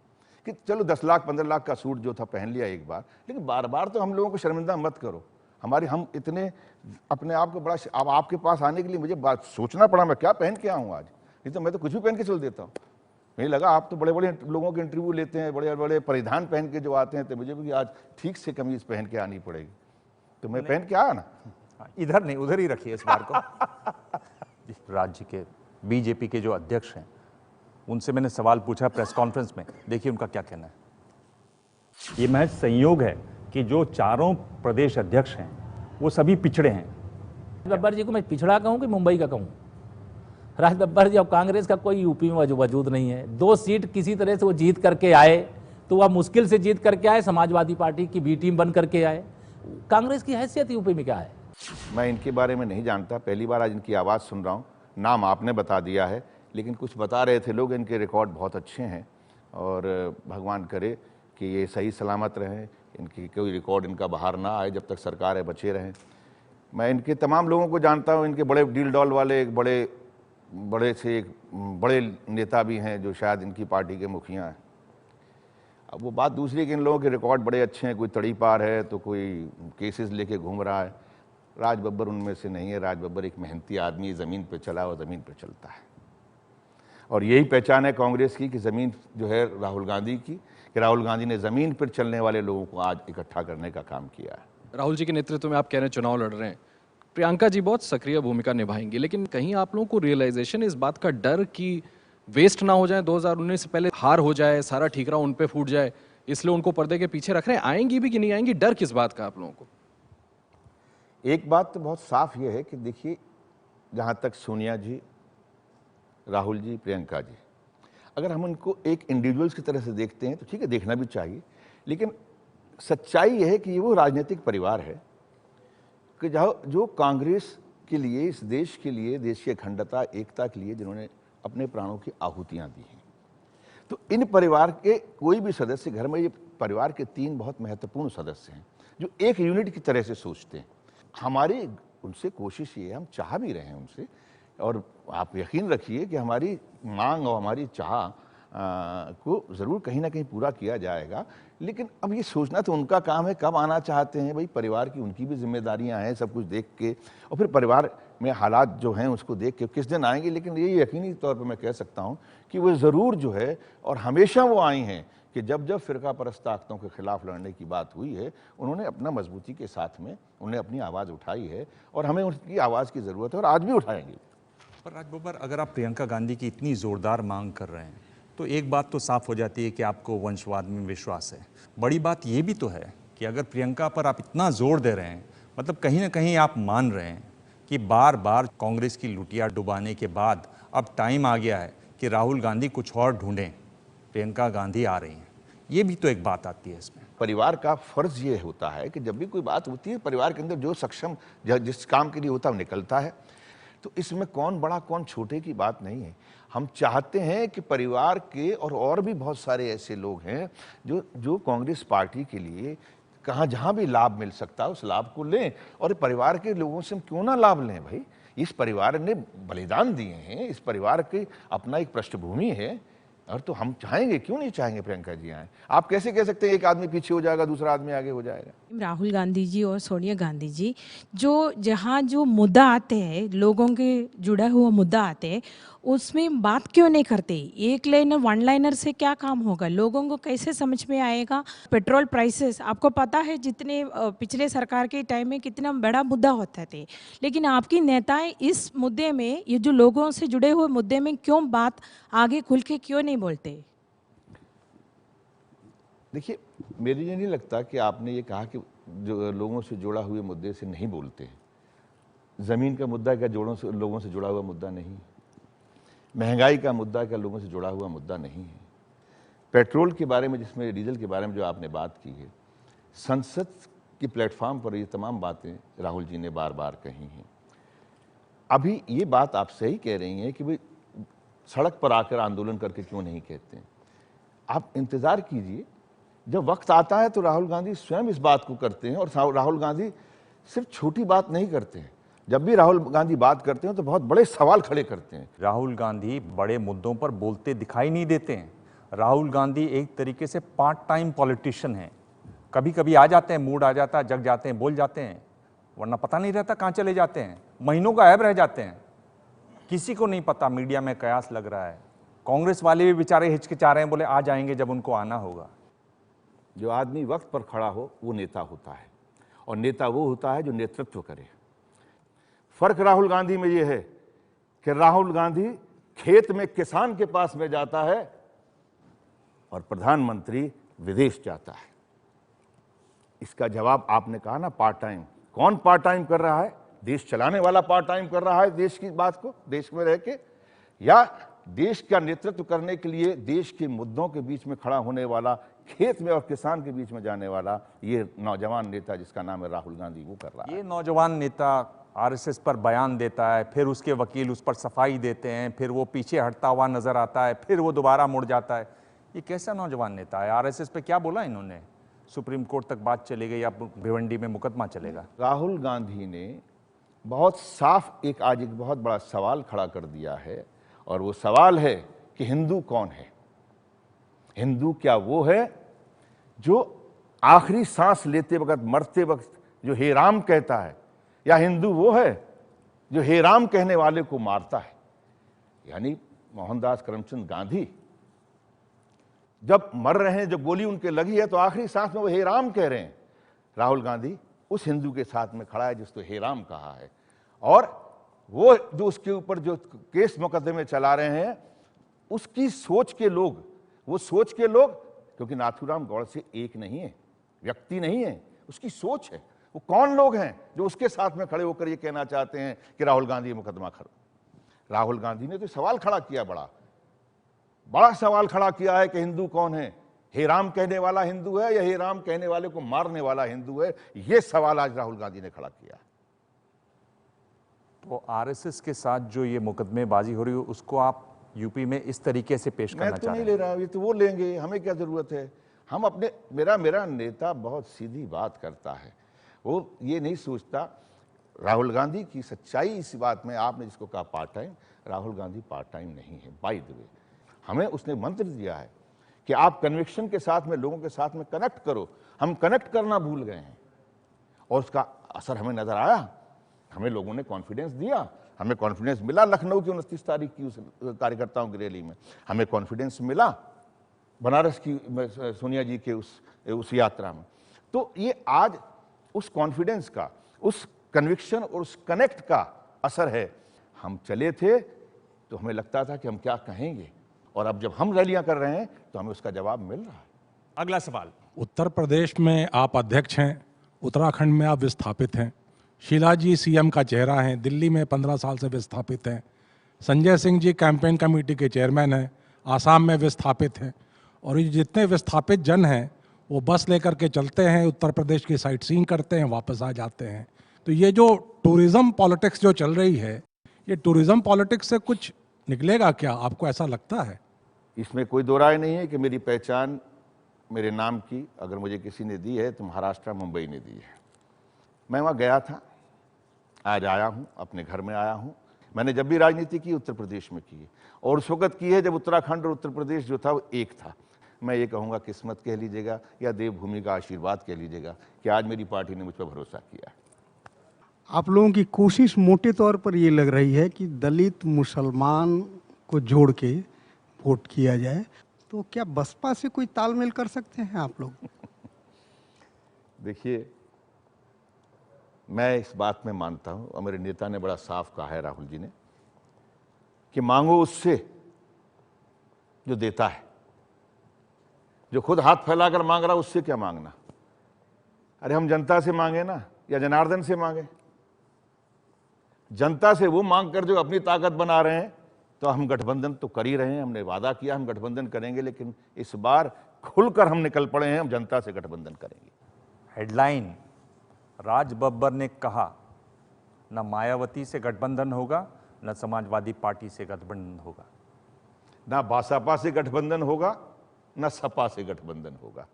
कि चलो 10 लाख 15 लाख का सूट जो था पहन लिया एक बार, लेकिन बार बार तो हम लोगों को शर्मिंदा मत करो। हम इतने अपने आप को बड़ा, अब आपके पास आने के लिए मुझे बात सोचना पड़ा मैं क्या पहन के आऊँ आज। नहीं तो मैं तो कुछ भी पहन के चल देता हूँ। मुझे लगा आप तो बड़े बड़े लोगों के इंटरव्यू लेते हैं, बड़े बड़े परिधान पहन के जो आते हैं, तो मुझे भी आज ठीक से कमीज पहन के आनी पड़ेगी। तो मैं पहन के आया ना। इधर नहीं, उधर ही रखिए इस बार को। राज्य के बीजेपी के जो अध्यक्ष हैं, उनसे मैंने सवाल पूछा प्रेस कॉन्फ्रेंस में, देखिए उनका क्या कहना है। ये महज संयोग है कि जो चारों प्रदेश अध्यक्ष हैं वो सभी पिछड़े हैं। बब्बर जी को मैं पिछड़ा कहूं कि मुंबई का कहूं? राज बब्बर जी, अब कांग्रेस का कोई यूपी में वजूद नहीं है। 2 सीट किसी तरह से वो जीत करके आए, तो वह मुश्किल से जीत करके आए, समाजवादी पार्टी की बी टीम बन करके आए। कांग्रेस की हैसियत यूपी में क्या है? मैं इनके बारे में नहीं जानता, पहली बार आज इनकी आवाज़ सुन रहा हूँ। नाम आपने बता दिया है, लेकिन कुछ बता रहे थे लोग, इनके रिकॉर्ड बहुत अच्छे हैं और भगवान करे कि ये सही सलामत रहें, इनकी कोई रिकॉर्ड इनका बाहर ना आए, जब तक सरकार है बचे रहें। मैं इनके तमाम लोगों को जानता हूँ। इनके बड़े डील डॉल वाले एक बड़े नेता भी हैं जो शायद इनकी पार्टी के मुखिया हैं। अब वो बात दूसरी कि इन लोगों के रिकॉर्ड बड़े अच्छे हैं, कोई तड़ी पार है तो कोई केसेस लेके घूम रहा है। राज बब्बर उनमें से नहीं है। राज बब्बर एक मेहनती आदमी, ज़मीन पे चला और ज़मीन पे चलता है। और यही पहचान है कांग्रेस की कि ज़मीन जो है राहुल गांधी की, कि राहुल गांधी ने ज़मीन पर चलने वाले लोगों को आज इकट्ठा करने का काम किया है। राहुल जी के नेतृत्व में आप कह रहे हैं चुनाव लड़ रहे हैं, प्रियंका जी बहुत सक्रिय भूमिका निभाएंगी, लेकिन कहीं आप लोगों को रियलाइजेशन इस बात का डर कि वेस्ट ना हो जाए, 2019 से पहले हार हो जाए, सारा ठीकरा उन पे फूट जाए, इसलिए उनको पर्दे के पीछे रख रहे हैं? आएंगी भी कि नहीं आएंगी? डर किस बात का आप लोगों को? एक बात तो बहुत साफ ये है कि देखिए, जहाँ तक सोनिया जी, राहुल जी, प्रियंका जी, अगर हम उनको एक इंडिविजुअल्स की तरह से देखते हैं तो ठीक है, देखना भी चाहिए, लेकिन सच्चाई यह है कि ये वो राजनीतिक परिवार है कि जो कांग्रेस के लिए, इस देश के लिए, देश की अखंडता, एकता के लिए जिन्होंने अपने प्राणों की आहुतियां दी हैं। तो इन परिवार के कोई भी सदस्य, घर में ये परिवार के 3 बहुत महत्वपूर्ण सदस्य हैं जो एक यूनिट की तरह से सोचते हैं। हमारी उनसे कोशिश ये है, हम चाह भी रहे हैं उनसे, और आप यकीन रखिए कि हमारी मांग और हमारी चाह को ज़रूर कहीं ना कहीं पूरा किया जाएगा। लेकिन अब ये सोचना तो उनका काम है, कब आना चाहते हैं। भाई परिवार की उनकी भी जिम्मेदारियां हैं, सब कुछ देख के, और फिर परिवार में हालात जो हैं उसको देख के किस दिन आएंगे। लेकिन ये यकीनी तौर पर मैं कह सकता हूं कि वो ज़रूर जो है, और हमेशा वो आई हैं कि जब जब फ़िरका परस्त ताकतों के खिलाफ लड़ने की बात हुई है, उन्होंने अपना मजबूती के साथ में उन्हें अपनी आवाज़ उठाई है, और हमें उनकी आवाज़ की ज़रूरत है और आज भी उठाएंगे। पर राज बब्बर, अगर आप प्रियंका गांधी की इतनी ज़ोरदार मांग कर रहे हैं तो एक बात तो साफ हो जाती है कि आपको वंशवाद में विश्वास है। बड़ी बात ये भी तो है कि अगर प्रियंका पर आप इतना जोर दे रहे हैं, मतलब कहीं ना कहीं आप मान रहे हैं कि बार बार कांग्रेस की लुटिया डुबाने के बाद अब टाइम आ गया है कि राहुल गांधी कुछ और ढूंढें, प्रियंका गांधी आ रही हैं। ये भी तो एक बात आती है इसमें। परिवार का फर्ज ये होता है कि जब भी कोई बात होती है, परिवार के अंदर जो सक्षम जिस काम के लिए होता है वो निकलता है। तो इसमें कौन बड़ा कौन छोटे की बात नहीं है। हम चाहते हैं कि परिवार के और भी बहुत सारे ऐसे लोग हैं जो कांग्रेस पार्टी के लिए जहाँ भी लाभ मिल सकता है उस लाभ को लें, और परिवार के लोगों से हम क्यों ना लाभ लें। भाई इस परिवार ने बलिदान दिए हैं, इस परिवार की अपना एक पृष्ठभूमि है, और तो हम चाहेंगे, क्यों नहीं चाहेंगे प्रियंका जी आए। आप कैसे कह सकते हैं एक आदमी पीछे हो जाएगा दूसरा आदमी आगे हो जाएगा। राहुल गांधी जी और सोनिया गांधी जी जो जहाँ जो मुद्दा आते हैं, लोगों के जुड़ा हुआ मुद्दा आते हैं, उसमें बात क्यों नहीं करते? एक लाइनर वन लाइनर से क्या काम होगा? लोगों को कैसे समझ में आएगा? पेट्रोल प्राइसेस आपको पता है जितने पिछले सरकार के टाइम में कितना बड़ा मुद्दा होता थे, लेकिन आपकी नेताएं इस मुद्दे में, ये जो लोगों से जुड़े हुए मुद्दे में क्यों बात आगे खुल के क्यों नहीं बोलते? देखिए, मेरे ये नहीं लगता कि आपने ये कहा कि जो लोगों से जुड़ा हुए मुद्दे से नहीं बोलते हैं। ज़मीन का मुद्दा क्या लोगों से जुड़ा हुआ मुद्दा नहीं है? महंगाई का मुद्दा क्या लोगों से जुड़ा हुआ मुद्दा नहीं है? पेट्रोल के बारे में, जिसमें डीजल के बारे में जो आपने बात की है, संसद के प्लेटफॉर्म पर ये तमाम बातें राहुल जी ने बार बार कही हैं। अभी ये बात आप सही कह रही हैं कि भाई सड़क पर आकर आंदोलन करके क्यों नहीं कहते हैं। आप इंतज़ार कीजिए, जब वक्त आता है तो राहुल गांधी स्वयं इस बात को करते हैं। और राहुल गांधी सिर्फ छोटी बात नहीं करते हैं, जब भी राहुल गांधी बात करते हैं तो बहुत बड़े सवाल खड़े करते हैं। राहुल गांधी बड़े मुद्दों पर बोलते दिखाई नहीं देते हैं। राहुल गांधी एक तरीके से पार्ट टाइम पॉलिटिशियन हैं। कभी कभी आ जाते हैं, मूड आ जाता है, जग जाते हैं, बोल जाते हैं, वरना पता नहीं रहता कहाँ चले जाते हैं, महीनों गायब रह जाते हैं, किसी को नहीं पता। मीडिया में कयास लग रहा है। कांग्रेस वाले भी बेचारे हिचकिचा रहे हैं, बोले आ जाएंगे जब उनको आना होगा। जो आदमी वक्त पर खड़ा हो वो नेता होता है, और नेता वो होता है जो नेतृत्व करे। फर्क राहुल गांधी में ये है कि राहुल गांधी खेत में किसान के पास में जाता है और प्रधानमंत्री विदेश जाता है। इसका जवाब आपने कहा ना, पार्ट टाइम। कौन पार्ट टाइम कर रहा है? देश चलाने वाला पार्ट टाइम कर रहा है देश की बात को, देश में रह के, या देश का नेतृत्व करने के लिए देश के मुद्दों के बीच में खड़ा होने वाला, खेत में और किसान के बीच में जाने वाला ये नौजवान नेता जिसका नाम है राहुल गांधी, वो कर रहा है। ये नौजवान नेता आरएसएस पर बयान देता है, फिर उसके वकील उस पर सफाई देते हैं, फिर वो पीछे हटता हुआ नजर आता है, फिर वो दोबारा मुड़ जाता है। ये कैसा नौजवान नेता है? आरएसएस पे क्या बोला इन्होंने? सुप्रीम कोर्ट तक बात चलेगी या भिवंडी में मुकदमा चलेगा? राहुल गांधी ने बहुत साफ आज एक बहुत बड़ा सवाल खड़ा कर दिया है, और वो सवाल है कि हिंदू कौन है? हिंदू क्या वो है जो आखिरी सांस लेते वक्त, मरते वक्त जो हे राम कहता है, या हिंदू वो है जो हे राम कहने वाले को मारता है? यानी मोहनदास करमचंद गांधी जब मर रहे हैं, जब गोली उनके लगी है, तो आखिरी सांस में वो हे राम कह रहे हैं। राहुल गांधी उस हिंदू के साथ में खड़ा है जिसको हे राम कहा है, और वो जो उसके ऊपर जो केस मुकदमे चला रहे हैं, उसकी सोच के लोग, वो सोच के लोग, क्योंकि नाथूराम गौड़से एक नहीं है, व्यक्ति नहीं है, उसकी सोच है। वो कौन लोग हैं जो उसके साथ में खड़े होकर ये कहना चाहते हैं कि राहुल गांधी मुकदमा खड़ा? राहुल गांधी ने तो सवाल खड़ा किया, बड़ा सवाल खड़ा किया है कि हिंदू कौन है? हे राम कहने वाला हिंदू है या हे राम कहने वाले को मारने वाला हिंदू है? ये सवाल आज राहुल गांधी ने खड़ा किया। तो आरएसएस के साथ जो ये मुकदमेबाजी हो रही है, उसको आप यूपी में इस तरीके से पेश करना चाह रहे हैं? मैं तो नहीं ले रहा, ये तो वो लेंगे, हमें क्या जरूरत है? हम अपने, मेरा नेता बहुत सीधी बात करता है, वो ये नहीं सोचता। राहुल गांधी की सच्चाई इस बात में, आपने जिसको कहा part time, Rahul Gandhi part time नहीं है। बाय द वे, हमें उसने मंत्र दिया है कि आप कन्विक्शन के साथ में लोगों के साथ में कनेक्ट करो। हम कनेक्ट करना भूल गए हैं, और उसका असर हमें नजर आया। हमें लोगों ने कॉन्फिडेंस दिया, हमें कॉन्फिडेंस मिला लखनऊ की 29 तारीख की उस कार्यकर्ताओं की रैली में, हमें कॉन्फिडेंस मिला बनारस की सोनिया जी के उस यात्रा में। तो ये आज उस कॉन्फिडेंस का, उस कन्विक्शन और उस कनेक्ट का असर है। हम चले थे तो हमें लगता था कि हम क्या कहेंगे, और अब जब हम रैलियां कर रहे हैं तो हमें उसका जवाब मिल रहा है। अगला सवाल। उत्तर प्रदेश में आप अध्यक्ष हैं, उत्तराखंड में आप विस्थापित हैं, शीला जी सीएम का चेहरा हैं, दिल्ली में 15 साल से विस्थापित हैं, संजय सिंह जी कैंपेन कमेटी के चेयरमैन हैं, आसाम में विस्थापित हैं, और ये जितने विस्थापित जन हैं वो बस लेकर के चलते हैं, उत्तर प्रदेश की साइट सीइंग करते हैं, वापस आ जाते हैं। तो ये जो टूरिज्म पॉलिटिक्स जो चल रही है, ये टूरिज्म पॉलिटिक्स से कुछ निकलेगा क्या? आपको ऐसा लगता है? इसमें कोई दो राय नहीं है कि मेरी पहचान मेरे नाम की अगर मुझे किसी ने दी है तो महाराष्ट्र, मुंबई ने दी है। मैं वहाँ गया था, आज आया हूँ, अपने घर में आया हूँ। मैंने जब भी राजनीति की उत्तर प्रदेश में की है, और उस वक्त की है जब उत्तराखंड और उत्तर प्रदेश जो था वो एक था। मैं ये कहूँगा किस्मत कह लीजिएगा या देवभूमि का आशीर्वाद कह लीजिएगा कि आज मेरी पार्टी ने मुझ पर भरोसा किया है। आप लोगों की कोशिश मोटे तौर पर ये लग रही है कि दलित मुसलमान को जोड़ के वोट किया जाए, तो क्या बसपा से कोई तालमेल कर सकते हैं आप लोग? देखिए, मैं इस बात में मानता हूं, और मेरे नेता ने बड़ा साफ कहा है, राहुल जी ने, कि मांगो उससे जो देता है। जो खुद हाथ फैलाकर मांग रहा उससे क्या मांगना? अरे हम जनता से मांगे ना, या जनार्दन से मांगे? जनता से वो मांग कर जो अपनी ताकत बना रहे हैं। तो हम गठबंधन तो कर ही रहे हैं, हमने वादा किया हम गठबंधन करेंगे, लेकिन इस बार खुलकर हम निकल पड़े हैं, हम जनता से गठबंधन करेंगे। हेडलाइन, राज बब्बर ने कहा न मायावती से गठबंधन होगा, न समाजवादी पार्टी से गठबंधन होगा, ना बासपा से गठबंधन होगा, ना सपा से गठबंधन होगा।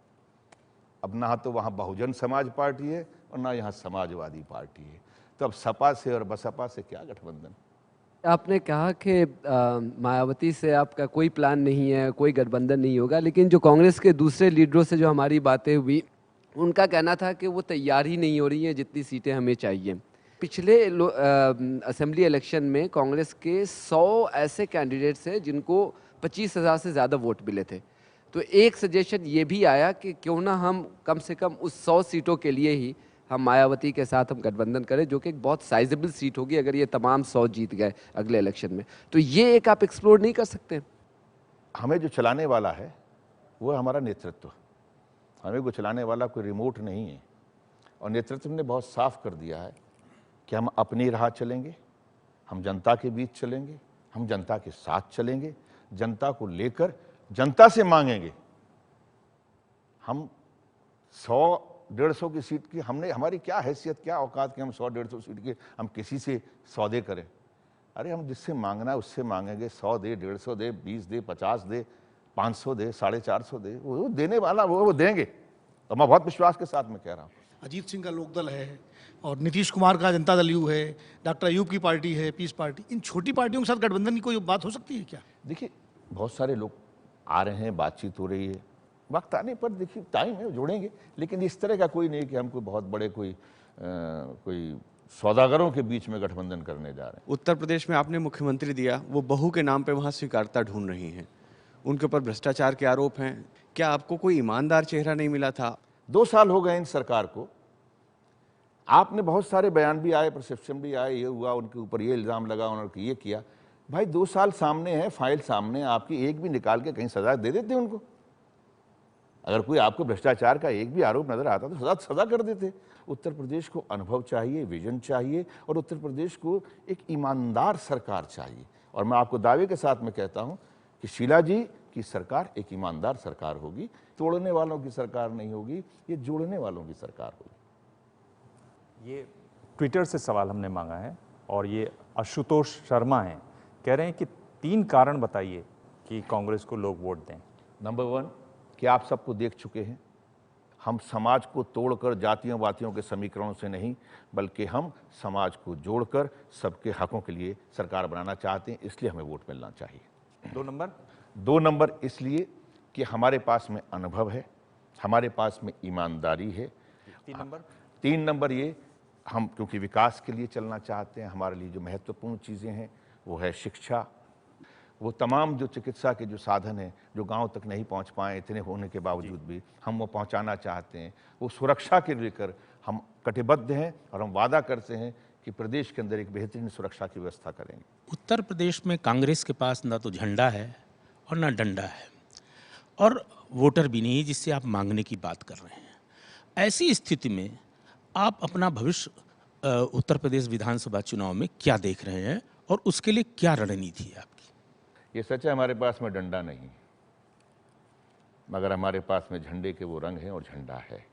अब ना तो वहाँ बहुजन समाज पार्टी है और ना यहाँ समाजवादी पार्टी है, तो अब सपा से और बसपा से क्या गठबंधन? आपने कहा कि मायावती से आपका कोई प्लान नहीं है, कोई गठबंधन नहीं होगा, लेकिन जो कांग्रेस के दूसरे लीडरों से जो हमारी बातें हुई, उनका कहना था कि वो तैयार ही नहीं हो रही हैं जितनी सीटें हमें चाहिए। पिछले असेंबली इलेक्शन में कांग्रेस के 100 ऐसे कैंडिडेट्स हैं जिनको 25,000 से ज़्यादा वोट मिले थे। तो एक सजेशन ये भी आया कि क्यों ना हम कम से कम उस 100 सीटों के लिए ही हम मायावती के साथ हम गठबंधन करें, जो कि एक बहुत साइजेबल सीट होगी अगर ये तमाम 100 जीत गए अगले इलेक्शन में। तो ये एक आप एक्सप्लोर नहीं कर सकते? हमें जो चलाने वाला है वो हमारा नेतृत्व। हमें को चलाने वाला कोई रिमोट नहीं है, और नेतृत्व ने बहुत साफ कर दिया है कि हम अपनी राह चलेंगे, हम जनता के बीच चलेंगे, हम जनता के साथ चलेंगे, जनता को लेकर जनता से मांगेंगे। हम 100-150 की सीट की हमारी क्या हैसियत, क्या औकात कि हम 100-150 सीट के हम किसी से सौदे करें? अरे हम जिससे मांगना है उससे मांगेंगे। 100 दे, 150 दे, 20 दे, 50 दे, 500 दे, 450 दे, वो देने वाला वो देंगे। तो मैं बहुत विश्वास के साथ में कह रहा हूँ। अजीत सिंह का लोकदल है और नीतीश कुमार का जनता दल यू है, डॉक्टर अयूब की पार्टी है, पीस पार्टी। इन छोटी पार्टियों के साथ गठबंधन की कोई बात हो सकती है क्या? देखिए, बहुत सारे लोग आ रहे हैं, बातचीत हो रही है, वक्त आने पर देखिए टाइम है जोड़ेंगे, लेकिन इस तरह का कोई नहीं कि हम कोई बहुत बड़े कोई सौदागरों के बीच में गठबंधन करने जा रहे हैं। उत्तर प्रदेश में आपने मुख्यमंत्री दिया, वो बहू के नाम पे वहाँ स्वीकार्यता ढूंढ रही हैं, उनके ऊपर भ्रष्टाचार के आरोप हैं। क्या आपको कोई ईमानदार चेहरा नहीं मिला था? 2 साल हो गए इन सरकार को, आपने बहुत सारे बयान भी आए, परसेप्शन भी आए, ये हुआ, उनके ऊपर ये इल्ज़ाम लगा, उन्होंने ये किया। भाई 2 साल सामने है, फाइल सामने, आपकी एक भी निकाल के कहीं सजा दे देते उनको। अगर कोई आपको भ्रष्टाचार का एक भी आरोप नजर आता तो सजा कर देते। उत्तर प्रदेश को अनुभव चाहिए, विजन चाहिए, और उत्तर प्रदेश को एक ईमानदार सरकार चाहिए। और मैं आपको दावे के साथ में कहता हूं कि शीला जी की सरकार एक ईमानदार सरकार होगी, तोड़ने वालों की सरकार नहीं होगी, ये जोड़ने वालों की सरकार होगी। ये ट्विटर से सवाल हमने मांगा है, और ये आशुतोष शर्मा हैं, कह रहे हैं कि 3 कारण बताइए कि कांग्रेस को लोग वोट दें। नंबर 1 कि आप सबको देख चुके हैं, हम समाज को तोड़कर जातियों वातियों के समीकरणों से नहीं, बल्कि हम समाज को जोड़कर सबके हकों के लिए सरकार बनाना चाहते हैं, इसलिए हमें वोट मिलना चाहिए। 2 नंबर इसलिए कि हमारे पास में अनुभव है, हमारे पास में ईमानदारी है। 3 नंबर ये, हम क्योंकि विकास के लिए चलना चाहते हैं, हमारे लिए जो महत्वपूर्ण चीज़ें हैं वो है शिक्षा, वो तमाम जो चिकित्सा के जो साधन हैं जो गांव तक नहीं पहुंच पाए इतने होने के बावजूद भी हम वो पहुंचाना चाहते हैं, वो सुरक्षा के लेकर हम कटिबद्ध हैं, और हम वादा करते हैं कि प्रदेश के अंदर एक बेहतरीन सुरक्षा की व्यवस्था करेंगे। उत्तर प्रदेश में कांग्रेस के पास ना तो झंडा है और ना डंडा है, और वोटर भी नहीं जिससे आप मांगने की बात कर रहे हैं। ऐसी स्थिति में आप अपना भविष्य उत्तर प्रदेश विधानसभा चुनाव में क्या देख रहे हैं, और उसके लिए क्या रणनीति है आपकी? ये सच है, हमारे पास में डंडा नहीं, मगर हमारे पास में झंडे के वो रंग हैं और झंडा है,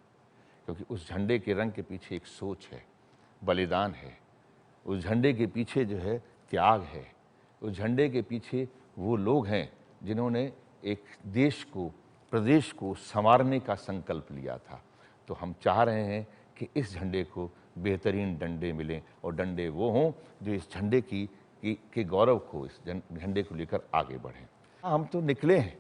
क्योंकि उस झंडे के रंग के पीछे एक सोच है, बलिदान है, उस झंडे के पीछे जो है त्याग है, उस झंडे के पीछे वो लोग हैं जिन्होंने एक देश को, प्रदेश को संवारने का संकल्प लिया था। तो हम चाह रहे हैं कि इस झंडे को बेहतरीन डंडे मिलें और डंडे वो हों जो इस झंडे के गौरव को, इस झंडे को लेकर आगे बढ़ें। हम तो निकले हैं,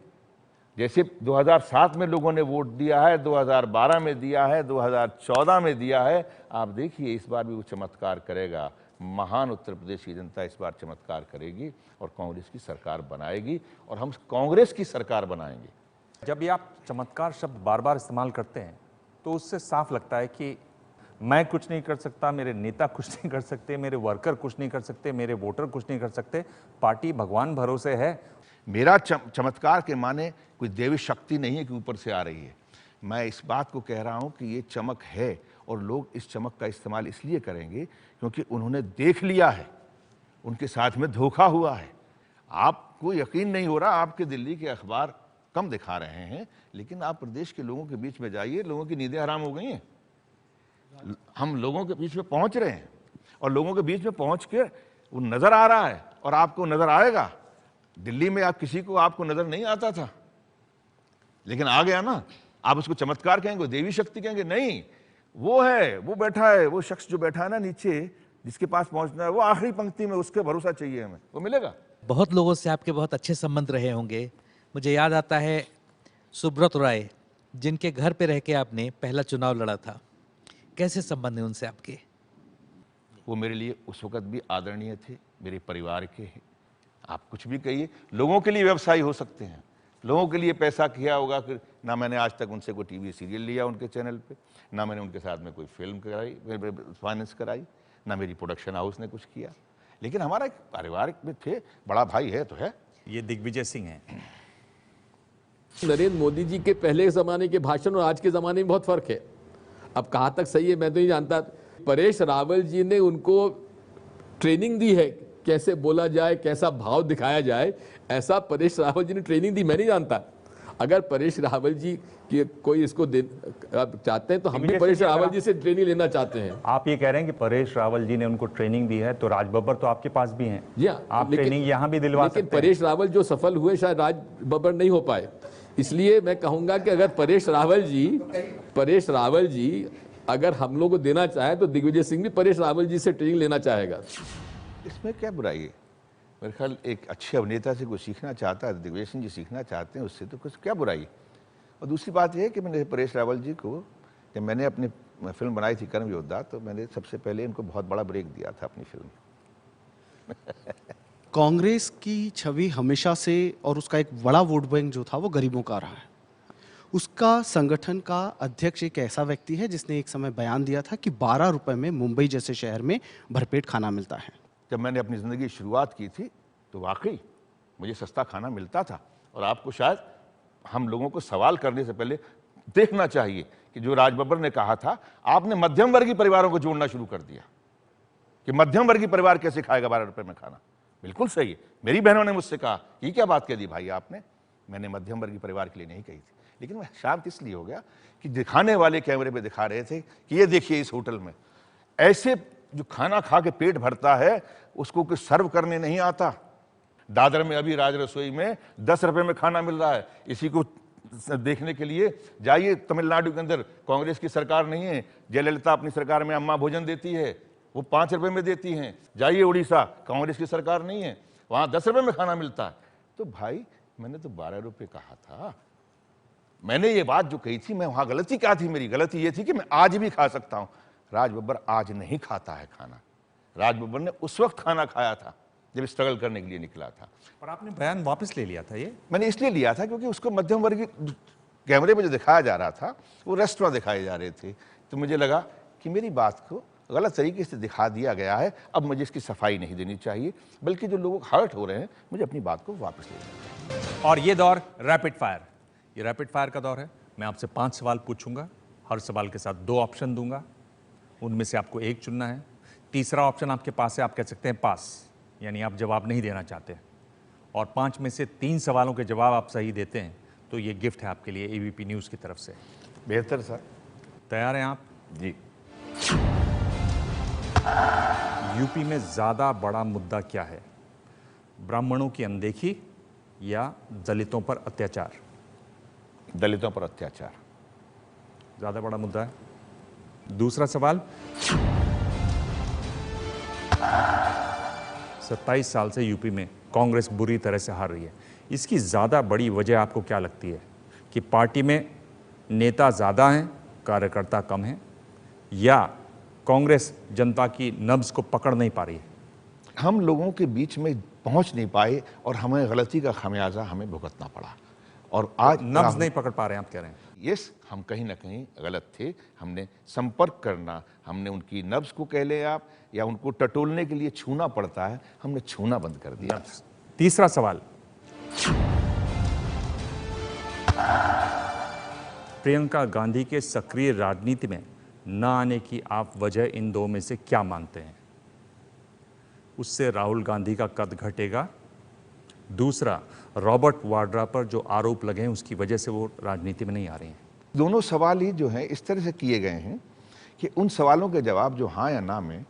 जैसे 2007 में लोगों ने वोट दिया है, 2012 में दिया है, 2014 में दिया है। आप देखिए इस बार भी वो चमत्कार करेगा। महान उत्तर प्रदेश की जनता इस बार चमत्कार करेगी और कांग्रेस की सरकार बनाएगी और हम कांग्रेस की सरकार बनाएंगे। जब ये आप चमत्कार शब्द बार बार इस्तेमाल करते हैं तो उससे साफ लगता है कि मैं कुछ नहीं कर सकता, मेरे नेता कुछ नहीं कर सकते, मेरे वर्कर कुछ नहीं कर सकते, मेरे वोटर कुछ नहीं कर सकते, पार्टी भगवान भरोसे है। मेरा चमत्कार के माने कोई देवी शक्ति नहीं है कि ऊपर से आ रही है। मैं इस बात को कह रहा हूं कि ये चमक है और लोग इस चमक का इस्तेमाल इसलिए करेंगे क्योंकि उन्होंने देख लिया है, उनके साथ में धोखा हुआ है। आपको यकीन नहीं हो रहा, आपके दिल्ली के अखबार कम दिखा रहे हैं, लेकिन आप प्रदेश के लोगों के बीच में जाइए, लोगों की नींदें हराम हो गई हैं। हम लोगों के बीच में पहुंच रहे हैं और लोगों के बीच में पहुंच के वो नजर आ रहा है और आपको नजर आएगा। दिल्ली में आप किसी को आपको नजर नहीं आता था, लेकिन आ गया ना। आप उसको चमत्कार कहेंगे, देवी शक्ति कहेंगे, नहीं, वो है, वो बैठा है, वो शख्स जो बैठा है ना नीचे, जिसके पास पहुंचना है, वो आखिरी पंक्ति में, उसके भरोसा चाहिए हमें, वो मिलेगा। बहुत लोगों से आपके बहुत अच्छे संबंध रहे होंगे। मुझे याद आता है सुब्रत राय, जिनके घर पे रह के आपने पहला चुनाव लड़ा था। कैसे संबंध है उनसे आपके? वो मेरे लिए उस वक्त भी आदरणीय थे, मेरे परिवार के हैं। आप कुछ भी कहिए, लोगों के लिए व्यवसायी हो सकते हैं, लोगों के लिए पैसा किया होगा। ना मैंने आज तक उनसे कोई टीवी सीरियल लिया उनके चैनल पे, ना मैंने उनके साथ में कोई फिल्म कराई, फाइनेंस कराई, ना मेरी प्रोडक्शन हाउस ने कुछ किया, लेकिन हमारा एक परिवार में थे, बड़ा भाई है तो है। ये दिग्विजय सिंह हैं। नरेंद्र मोदी जी के पहले के ज़माने के भाषण और आज के ज़माने में बहुत फ़र्क है। अब कहाँ तक सही है मैं तो नहीं जानता। परेश रावल जी ने उनको ट्रेनिंग दी है, कैसे बोला जाए, कैसा भाव दिखाया जाए, ऐसा परेश रावल जी ने ट्रेनिंग दी, मैं नहीं जानता। अगर परेश रावल जी की कोई इसको चाहते हैं तो हम भी परेश रावल जी से ट्रेनिंग लेना चाहते हैं। आप ये कह रहे हैं कि परेश रावल जी ने उनको ट्रेनिंग दी है, तो राज बब्बर तो आपके पास भी हैं। जी हाँ, आप ट्रेनिंग यहाँ भी दिलवा सकते हैं। लेकिन परेश रावल जो सफल हुए शायद राज बब्बर नहीं हो पाए। इसलिए मैं कहूँगा कि अगर परेश रावल जी अगर हम लोग को देना चाहे तो दिग्विजय सिंह भी परेश रावल जी से ट्रेनिंग लेना चाहेगा। इसमें क्या बुराई है? मेरे ख्याल एक अच्छे अभिनेता से कोई सीखना चाहता है, दिग्विजय सिंह जी सीखना चाहते हैं, उससे तो कुछ क्या बुराई। और दूसरी बात यह है कि मैंने परेश रावल जी को, जब मैंने अपनी फिल्म बनाई थी कर्म योद्धा, तो मैंने सबसे पहले इनको बहुत बड़ा ब्रेक दिया था अपनी फिल्म में। कांग्रेस की छवि हमेशा से, और उसका एक बड़ा वोट बैंक जो था वो गरीबों का रहा है। उसका संगठन का अध्यक्ष एक ऐसा व्यक्ति है जिसने एक समय बयान दिया था कि 12 रुपए में मुंबई जैसे शहर में भरपेट खाना मिलता है। जब मैंने अपनी ज़िंदगी की शुरुआत की थी तो वाकई मुझे सस्ता खाना मिलता था। और आपको शायद हम लोगों को सवाल करने से पहले देखना चाहिए कि जो राज बब्बर ने कहा था, आपने मध्यम वर्गीय परिवारों को जोड़ना शुरू कर दिया कि मध्यम वर्गीय परिवार कैसे खाएगा 12 रुपए में खाना। बिल्कुल सही है। मेरी बहनों ने मुझसे कहा, ये क्या बात कह दी भाई आपने? मैंने मध्यम वर्गीय परिवार के लिए नहीं कही थी, लेकिन मैं शांत इसलिए हो गया कि दिखाने वाले कैमरे पे दिखा रहे थे कि ये देखिए इस होटल में ऐसे जो खाना खा के पेट भरता है उसको कुछ सर्व करने नहीं आता। दादर में अभी राज रसोई में 10 रुपए में खाना मिल रहा है। इसी को देखने के लिए जाइए तमिलनाडु के अंदर, कांग्रेस की सरकार नहीं है, जयललिता अपनी सरकार में अम्मा भोजन देती है, वो 5 रुपए में देती हैं। जाइए उड़ीसा, कांग्रेस की सरकार नहीं है, वहां 10 रुपए में खाना मिलता है। तो भाई मैंने तो 12 रुपए कहा था। मैंने ये बात जो कही थी, मैं वहां गलती क्या थी? मेरी गलती ये थी कि मैं आज भी खा सकता हूं। राज बब्बर आज नहीं खाता है खाना। राज बब्बर ने उस वक्त खाना खाया था जब स्ट्रगल करने के लिए निकला था। और आपने बयान वापस ले लिया था? ये मैंने इसलिए लिया था क्योंकि उसको मध्यम वर्गीय कैमरे में जो दिखाया जा रहा था वो रेस्टोरेंट दिखाए जा रहे थे, तो मुझे लगा कि मेरी बात को गलत तरीके से दिखा दिया गया है। अब मुझे इसकी सफाई नहीं देनी चाहिए, बल्कि जो लोग हर्ट हो रहे हैं, मुझे अपनी बात को वापस लेना चाहिए। और ये दौर रैपिड फायर, ये रैपिड फायर का दौर है। मैं आपसे 5 सवाल पूछूंगा, हर सवाल के साथ 2 ऑप्शन दूंगा, उनमें से आपको एक चुनना है। तीसरा ऑप्शन आपके पास है, आप कह सकते हैं पास, यानी आप जवाब नहीं देना चाहते। और 5 में से 3 सवालों के जवाब आप सही देते हैं तो ये गिफ्ट है आपके लिए एबीपी न्यूज़ की तरफ से। बेहतर सर। तैयार हैं आप? जी। यूपी में ज़्यादा बड़ा मुद्दा क्या है? ब्राह्मणों की अनदेखी या दलितों पर अत्याचार? दलितों पर अत्याचार ज़्यादा बड़ा मुद्दा है। दूसरा सवाल, 27 साल से यूपी में कांग्रेस बुरी तरह से हार रही है। इसकी ज़्यादा बड़ी वजह आपको क्या लगती है कि पार्टी में नेता ज़्यादा हैं, कार्यकर्ता कम हैं, या कांग्रेस जनता की नब्ज को पकड़ नहीं पा रही है? हम लोगों के बीच में पहुंच नहीं पाए और हमें गलती का खमियाजा हमें भुगतना पड़ा। और आज नब्ज नहीं पकड़ पा रहे हैं आप कह रहे हैं? यस, हम कहीं ना कहीं गलत थे। हमने संपर्क करना, हमने उनकी नब्ज को कह ले आप, या उनको टटोलने के लिए छूना पड़ता है, हमने छूना बंद कर दिया। तीसरा सवाल, प्रियंका गांधी के सक्रिय राजनीति में न आने की आप वजह इन दो में से क्या मानते हैं? उससे राहुल गांधी का कद घटेगा? दूसरा, रॉबर्ट वाड्रा पर जो आरोप लगे हैं उसकी वजह से वो राजनीति में नहीं आ रही हैं। दोनों सवाल ही जो हैं इस तरह से किए गए हैं कि उन सवालों के जवाब जो हाँ या ना में,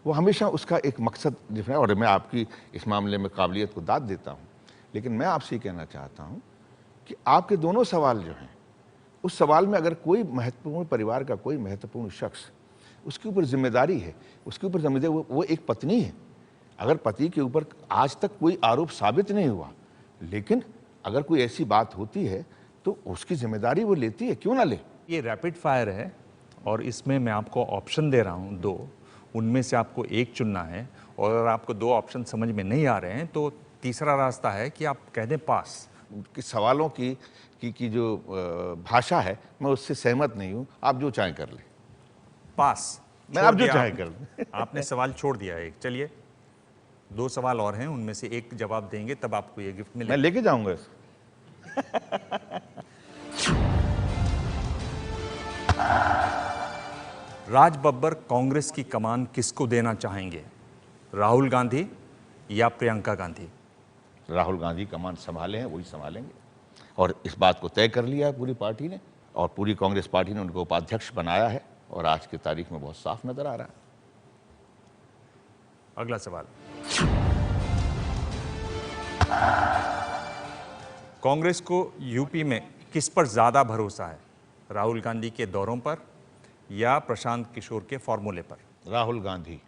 वो हमेशा उसका एक मकसद डिफरेंट है। और मैं आपकी इस मामले में काबिलियत को दाद देता हूँ, लेकिन मैं आपसे ये कहना चाहता हूँ कि आपके दोनों सवाल जो हैं, उस सवाल में अगर कोई महत्वपूर्ण परिवार का कोई महत्वपूर्ण शख्स, उसके ऊपर जिम्मेदारी है, उसके ऊपर जिम्मेदारी वो एक पत्नी है। अगर पति के ऊपर आज तक कोई आरोप साबित नहीं हुआ, लेकिन अगर कोई ऐसी बात होती है तो उसकी जिम्मेदारी वो लेती है, क्यों ना ले? ये रैपिड फायर है और इसमें मैं आपको ऑप्शन दे रहा हूँ दो, उनमें से आपको एक चुनना है। और अगर आपको दो ऑप्शन समझ में नहीं आ रहे हैं तो तीसरा रास्ता है कि आप कह दें पास। कि सवालों की जो भाषा है, मैं उससे सहमत नहीं हूँ। आप जो चाहें कर लें। पास? मैं आप जो चाहें कर लें। आपने सवाल छोड़ दिया है एक। चलिए, दो सवाल और हैं, उनमें से एक जवाब देंगे तब आपको ये गिफ्ट मिलेगा। मैं लेके जाऊंगा। राज बब्बर कांग्रेस की कमान किसको देना चाहेंगे, राहुल गांधी या प्रियंका गांधी? राहुल गांधी कमान संभाले हैं, वही संभालेंगे। और इस बात को तय कर लिया है पूरी पार्टी ने, और पूरी कांग्रेस पार्टी ने उनको उपाध्यक्ष बनाया है, और आज की तारीख में बहुत साफ नजर आ रहा है। अगला सवाल, कांग्रेस को यूपी में किस पर ज्यादा भरोसा है, राहुल गांधी के दौरों पर या प्रशांत किशोर के फॉर्मूले पर? राहुल गांधी।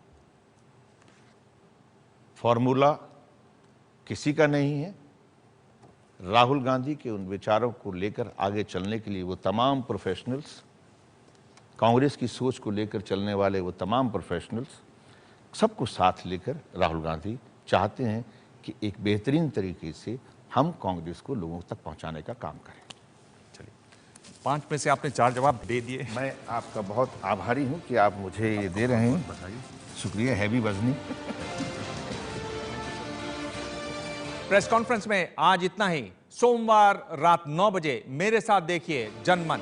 फॉर्मूला किसी का नहीं है। राहुल गांधी के उन विचारों को लेकर आगे चलने के लिए वो तमाम प्रोफेशनल्स, कांग्रेस की सोच को लेकर चलने वाले वो तमाम प्रोफेशनल्स, सबको साथ लेकर राहुल गांधी चाहते हैं कि एक बेहतरीन तरीके से हम कांग्रेस को लोगों तक पहुंचाने का काम करें। चलिए, 5 में से आपने 4 जवाब दे दिए। मैं आपका बहुत आभारी हूं कि आप मुझे ये दे रहे हैं। बताइए। शुक्रिया, हैवी वजनी। प्रेस कॉन्फ्रेंस में आज इतना ही। सोमवार रात 9 बजे मेरे साथ देखिए जनमन।